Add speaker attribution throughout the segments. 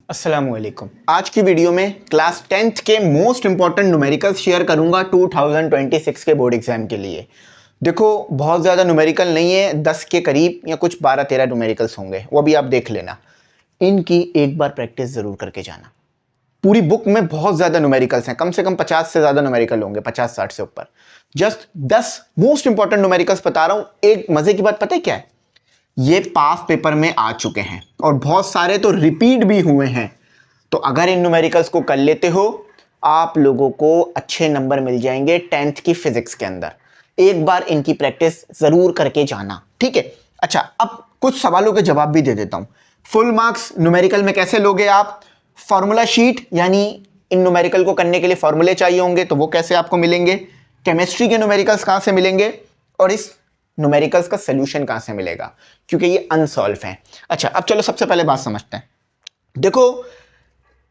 Speaker 1: अस्सलामुअलैकुम। आज की वीडियो में क्लास 10th के मोस्ट इंपॉर्टेंट न्यूमेरिकल्स शेयर करूंगा 2026 के बोर्ड एग्जाम के लिए। देखो बहुत ज़्यादा न्यूमेरिकल नहीं है, 10 के करीब या कुछ 12-13 न्यूमेरिकल्स होंगे, वो भी आप देख लेना। इनकी एक बार प्रैक्टिस ज़रूर करके जाना। पूरी बुक में बहुत ज़्यादा न्यूमेरिकल्स हैं, कम से कम 50 से ज़्यादा न्यूमेरिकल होंगे, 50-60 से ऊपर। जस्ट 10 मोस्ट इंपॉर्टेंट न्यूमेरिकल्स बता रहा हूँ। एक मज़े की बात पता है क्या है, ये पास पेपर में आ चुके हैं और बहुत सारे तो रिपीट भी हुए हैं। तो अगर इन न्यूमेरिकल्स को कर लेते हो, आप लोगों को अच्छे नंबर मिल जाएंगे 10th की फिजिक्स के अंदर। एक बार इनकी प्रैक्टिस जरूर करके जाना, ठीक है। अच्छा, अब कुछ सवालों के जवाब भी दे देता हूं। फुल मार्क्स न्यूमेरिकल में कैसे लोगे आप? फॉर्मूला शीट, यानी इन न्यूमेरिकल को करने के लिए फॉर्मूले चाहिए होंगे, तो वो कैसे आपको मिलेंगे? केमिस्ट्री के न्यूमेरिकल्स कहां से मिलेंगे और इस न्यूमेरिकल्स का सोल्यूशन कहां से मिलेगा, क्योंकि ये अनसॉल्व है। अच्छा, अब चलो सबसे पहले बात समझते हैं। देखो,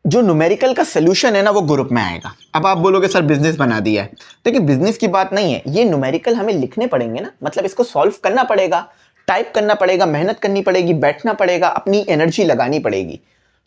Speaker 1: जो न्यूमेरिकल का सोल्यूशन है ना, वो ग्रुप में आएगा। अब आप बोलोगे सर बिजनेस बना दिया है, देखिए बिजनेस की बात नहीं है, ये न्यूमेरिकल हमें लिखने पड़ेंगे ना, मतलब इसको सॉल्व करना पड़ेगा, टाइप करना पड़ेगा, मेहनत करनी पड़ेगी, बैठना पड़ेगा, अपनी एनर्जी लगानी पड़ेगी।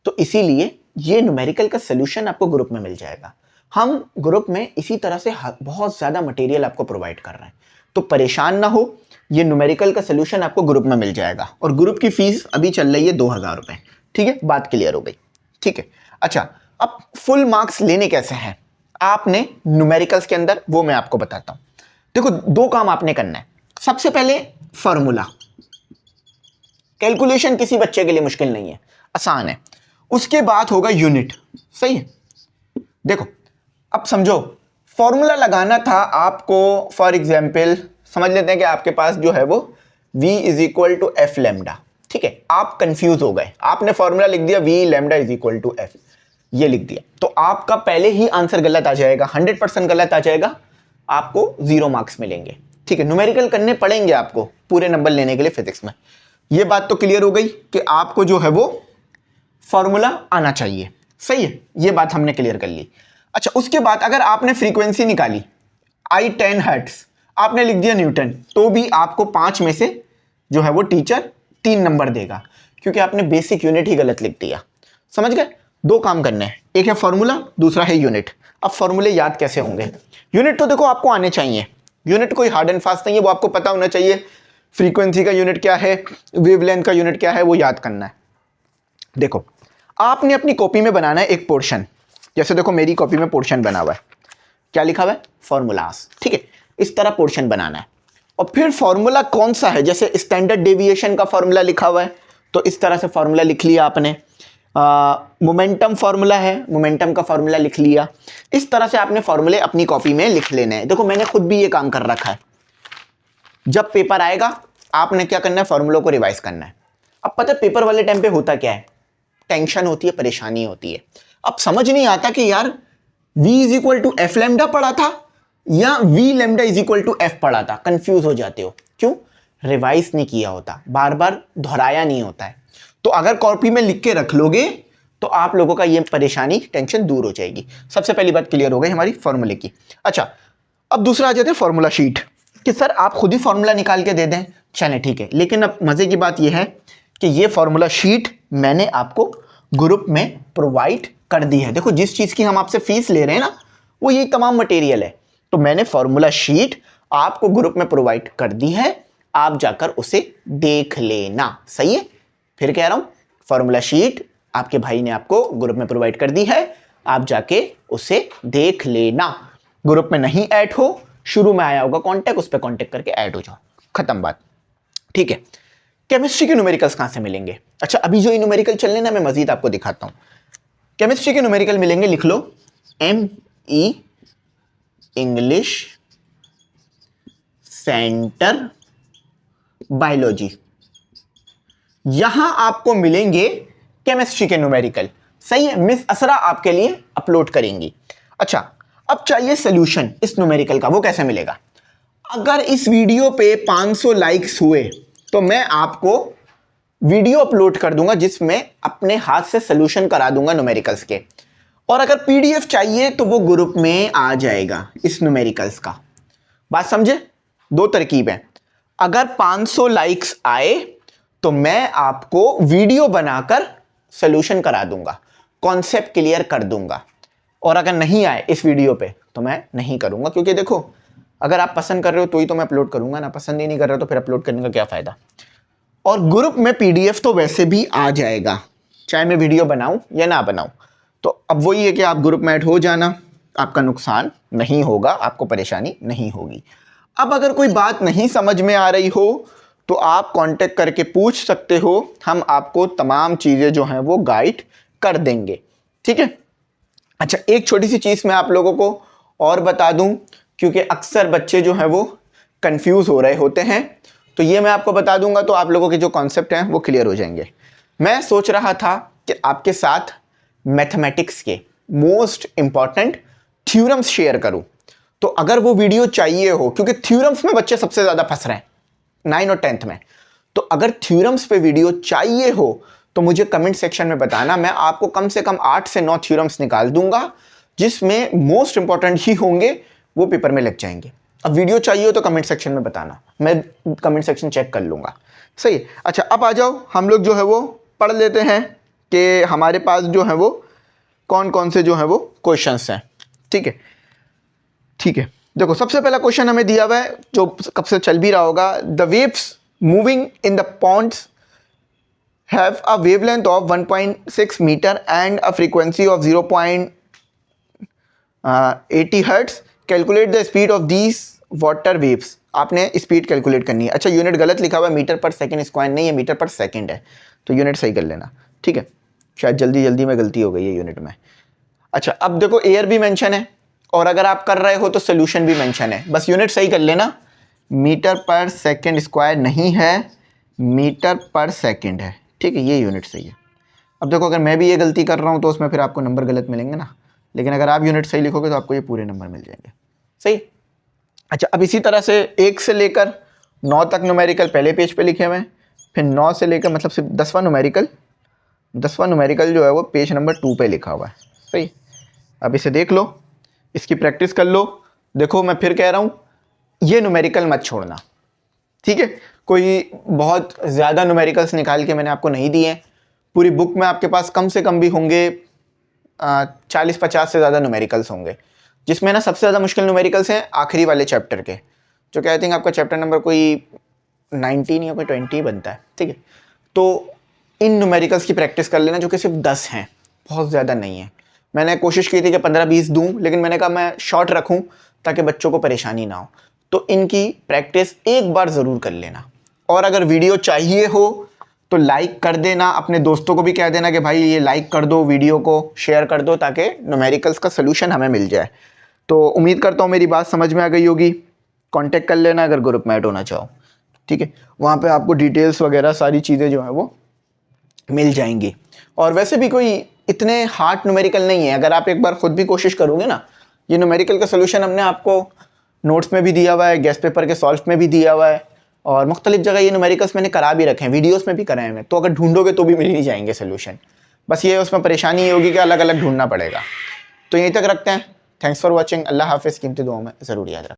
Speaker 1: तो इसीलिए ये न्यूमेरिकल का सोल्यूशन आपको ग्रुप में मिल जाएगा। हम ग्रुप में इसी तरह से बहुत ज्यादा मटेरियल आपको प्रोवाइड कर रहे हैं, तो परेशान ना हो, ये न्यूमेरिकल का सोल्यूशन आपको ग्रुप में मिल जाएगा। और ग्रुप की फीस अभी चल रही है 2000 रुपए, ठीक है। बात क्लियर हो गई, ठीक है। अच्छा, अब फुल मार्क्स लेने कैसे हैं आपने न्यूमेरिकल्स के अंदर, वो मैं आपको बताता हूं। देखो, दो काम आपने करना है। सबसे पहले फॉर्मूला, कैलकुलेशन किसी बच्चे के लिए मुश्किल नहीं है, आसान है। उसके बाद होगा यूनिट, सही है। देखो अब समझो, फॉर्मूला लगाना था आपको। फॉर एग्जाम्पल समझ लेते हैं कि आपके पास जो है वो v is equal to f lambda, ठीक है। आप कंफ्यूज हो गए, आपने फॉर्मूला लिख दिया v lambda is equal to f, ये लिख दिया, तो आपका पहले ही आंसर गलत आ जाएगा, 100% गलत आ जाएगा, आपको 0 मार्क्स मिलेंगे, ठीक है। न्यूमेरिकल करने पड़ेंगे आपको पूरे नंबर लेने के लिए फिजिक्स में। ये बात तो क्लियर हो गई कि आपको जो है वो फॉर्मूला आना चाहिए, सही है। ये बात हमने क्लियर कर ली। अच्छा, उसके बाद अगर आपने फ्रीक्वेंसी निकाली I10 हर्ट्ज, आपने लिख दिया न्यूटन, तो भी आपको 5 में से जो है वो टीचर 3 नंबर देगा, क्योंकि आपने बेसिक यूनिट ही गलत लिख दिया। समझ गए? दो काम करने हैं, एक है फॉर्मूला, दूसरा है यूनिट। अब फॉर्मूले याद कैसे होंगे? यूनिट तो देखो आपको आने चाहिए, यूनिट कोई हार्ड एंड फास्ट नहीं है, वो आपको पता होना चाहिए। फ्रीक्वेंसी का यूनिट क्या है, वेवलेंथ का यूनिट क्या है, वो याद करना है। देखो, आपने अपनी कॉपी में बनाना है एक पोर्शन, जैसे देखो मेरी कॉपी में पोर्शन बना हुआ है, क्या लिखा हुआ है? फॉर्मूलास, ठीक है। इस तरह पोर्शन बनाना है, और फिर फॉर्मूला कौन सा है, जैसे स्टैंडर्ड डेविएशन का फॉर्मूला लिखा हुआ है, तो इस तरह से फॉर्मूला लिख लिया आपने। मोमेंटम फॉर्मूला है, मोमेंटम का फॉर्मूला लिख लिया। इस तरह से आपने फॉर्मूले अपनी कॉपी में लिख लेने हैं। देखो मैंने खुद भी ये काम कर रखा है। जब पेपर आएगा आपने क्या करना है? फॉर्मूलों को रिवाइज करना है। अब पता है पेपर वाले टाइम पे होता क्या है, टेंशन होती है, परेशानी होती है। अब समझ नहीं आता कि यार v is equal to f lambda पढ़ा था या v lambda is equal to f पढ़ा था। कंफ्यूज हो जाते हो, क्यों? रिवाइज नहीं किया होता, बार बार दोहराया नहीं होता है। तो अगर कॉपी में लिख के रख लोगे तो आप लोगों का ये परेशानी, टेंशन दूर हो जाएगी। सबसे पहली बात क्लियर हो गई हमारी फॉर्मूले की। अच्छा, अब दूसरा आ जाते हैं फॉर्मूला शीट, कि सर आप खुद ही फॉर्मूला निकाल के दे दें, चलें ठीक है। लेकिन अब मजे की बात यह है कि ये फॉर्मूला शीट मैंने आपको ग्रुप में प्रोवाइड कर दी है। देखो जिस चीज की हम आपसे फीस ले रहे हैं ना, वो ये तमाम मटेरियल है, तो मैंने फॉर्मूला शीट आपको ग्रुप में प्रोवाइड कर दी है, आप जाकर उसे देख लेना, सही है। फिर कह रहा हूं, फॉर्मूला शीट आपके भाई ने आपको ग्रुप में प्रोवाइड कर दी है, आप जाके उसे देख लेना। ग्रुप में नहीं ऐड हो, शुरू में आया होगा कॉन्टेक्ट, उस पर कॉन्टेक्ट करके ऐड हो जाओ, खत्म बात, ठीक है। केमिस्ट्री के न्यूमेरिकल्स कहां से मिलेंगे? अच्छा, अभी जो न्यूमेरिकल चल रहे हैं ना, मैं मजीद आपको दिखाता हूं। केमिस्ट्री के न्यूमेरिकल मिलेंगे, लिख लो ME इंग्लिश सेंटर बायोलॉजी, यहां आपको मिलेंगे केमिस्ट्री के न्यूमेरिकल, सही है। मिस असरा आपके लिए अपलोड करेंगी। अच्छा, अब चाहिए सोल्यूशन इस न्यूमेरिकल का, वो कैसे मिलेगा? अगर इस वीडियो पे 500 लाइक्स हुए तो मैं आपको वीडियो अपलोड कर दूंगा जिसमें अपने हाथ से सोल्यूशन करा दूंगा न्यूमेरिकल्स के, और अगर PDF चाहिए तो वो ग्रुप में आ जाएगा इस न्यूमेरिकल्स का। बात समझे? दो तरकीब है। अगर 500 लाइक्स आए तो मैं आपको वीडियो बनाकर सोल्यूशन करा दूंगा, कॉन्सेप्ट क्लियर कर दूंगा। और अगर नहीं आए इस वीडियो पे तो मैं नहीं करूंगा, क्योंकि देखो अगर आप पसंद कर रहे हो तो ही तो मैं अपलोड करूंगा ना, पसंद ही नहीं कर रहे हो तो फिर अपलोड करने का क्या फ़ायदा। और ग्रुप में पीडीएफ तो वैसे भी आ जाएगा, चाहे मैं वीडियो बनाऊं या ना बनाऊं। तो अब वही है कि आप ग्रुप में ऐड हो जाना, आपका नुकसान नहीं होगा, आपको परेशानी नहीं होगी। अब अगर कोई बात नहीं समझ में आ रही हो तो आप कांटेक्ट करके पूछ सकते हो, हम आपको तमाम चीज़ें जो हैं वो गाइड कर देंगे, ठीक है। अच्छा, एक छोटी सी चीज़ मैं आप लोगों को और बता दूं, क्योंकि अक्सर बच्चे जो हैं वो कंफ्यूज हो रहे होते हैं, तो ये मैं आपको बता दूंगा तो आप लोगों के जो कॉन्सेप्ट हैं वो क्लियर हो जाएंगे। मैं सोच रहा था कि आपके साथ मैथमेटिक्स के मोस्ट इंपॉर्टेंट थ्योरम्स शेयर करूं, तो अगर वो वीडियो चाहिए हो, क्योंकि थ्योरम्स में बच्चे सबसे ज़्यादा फंस रहे हैं 9 और 10th में, तो अगर थ्योरम्स पे वीडियो चाहिए हो तो मुझे कमेंट सेक्शन में बताना, मैं आपको कम से कम 8 से 9 थ्योरम्स निकाल दूंगा जिसमें मोस्ट इंपॉर्टेंट ही होंगे, वो पेपर में लग जाएंगे। अब वीडियो चाहिए हो तो कमेंट सेक्शन में बताना, मैं कमेंट सेक्शन चेक कर लूँगा, सही है। अच्छा, अब आ जाओ हम लोग जो है वो पढ़ लेते हैं कि हमारे पास जो है वो कौन कौन से जो है वो क्वेश्चंस हैं, ठीक है। ठीक है, देखो सबसे पहला क्वेश्चन हमें दिया हुआ है जो कब से चल भी रहा होगा, the waves moving in the ponds have a wavelength of 1.6 meter and a frequency of 0.80 hertz. Calculate the speed of these water waves. आपने स्पीड कैलकुलेट करनी है। अच्छा, यूनिट गलत लिखा हुआ है, मीटर पर सेकंड स्क्वायर नहीं है, मीटर पर सेकंड है, तो यूनिट सही कर लेना, ठीक है। शायद जल्दी जल्दी में गलती हो गई है यूनिट में। अच्छा, अब देखो एयर भी मेंशन है और अगर आप कर रहे हो तो सोल्यूशन भी मेंशन है, बस यूनिट सही कर लेना। मीटर पर सेकंड स्क्वायर नहीं है, मीटर पर सेकंड है, ठीक है, ये यूनिट सही है। अब देखो अगर मैं भी ये गलती कर रहा हूँ तो उसमें फिर आपको नंबर गलत मिलेंगे ना, लेकिन अगर आप यूनिट सही लिखोगे तो आपको ये पूरे नंबर मिल जाएंगे, सही। अच्छा, अब इसी तरह से 1 से लेकर 9 तक न्यूमेरिकल पहले पेज पे लिखे हुए हैं, फिर 9 से लेकर मतलब सिर्फ 10वां न्यूमेरिकल जो है वो पेज नंबर 2 पे लिखा हुआ है, सही। अब इसे देख लो, इसकी प्रैक्टिस कर लो। देखो मैं फिर कह रहा हूँ, ये न्यूमेरिकल मत छोड़ना, ठीक है। कोई बहुत ज़्यादा न्यूमेरिकल्स निकाल के मैंने आपको नहीं दिए हैं, पूरी बुक में आपके पास कम से कम भी होंगे 40-50 से ज़्यादा न्यूमेरिकल्स होंगे, जिसमें ना सबसे ज़्यादा मुश्किल न्यूमेरिकल्स हैं आखिरी वाले चैप्टर के, जो कि आई थिंक आपका चैप्टर नंबर कोई 19 या कोई 20 बनता है, ठीक है। तो इन न्यूमेरिकल्स की प्रैक्टिस कर लेना, जो कि सिर्फ 10 हैं, बहुत ज़्यादा नहीं है। मैंने कोशिश की थी कि 15-20 दूँ, लेकिन मैंने कहा मैं शॉर्ट रखूँ ताकि बच्चों को परेशानी ना हो, तो इनकी प्रैक्टिस एक बार ज़रूर कर लेना। और अगर वीडियो चाहिए हो तो लाइक कर देना, अपने दोस्तों को भी कह देना कि भाई ये लाइक कर दो, वीडियो को शेयर कर दो, ताकि न्यूमेरिकल्स का सलूशन हमें मिल जाए। तो उम्मीद करता हूँ मेरी बात समझ में आ गई होगी। कांटेक्ट कर लेना अगर ग्रुप में ऐड होना चाहो, ठीक है, वहाँ पे आपको डिटेल्स वगैरह सारी चीज़ें जो है वो मिल जाएंगी। और वैसे भी कोई इतने हार्ड न्यूमेरिकल नहीं है, अगर आप एक बार खुद भी कोशिश करोगे ना, ये न्यूमेरिकल का सलूशन हमने आपको नोट्स में भी दिया हुआ है, गेस्ट पेपर के सॉल्व में भी दिया हुआ है, और मुख्तलिफ जगह ये न्यूमेरिकल्स मैंने करा भी रखे हैं, वीडियोस में भी कराए हैं, तो अगर ढूंढोगे तो भी मिल ही जाएंगे सोल्यूशन। बस ये उसमें परेशानी ये होगी कि अलग अलग ढूंढना पड़ेगा। तो यहीं तक रखते हैं। Thanks for watching. अल्लाह हाफिज़। कीमती दुआओं में ज़रूर याद रखें।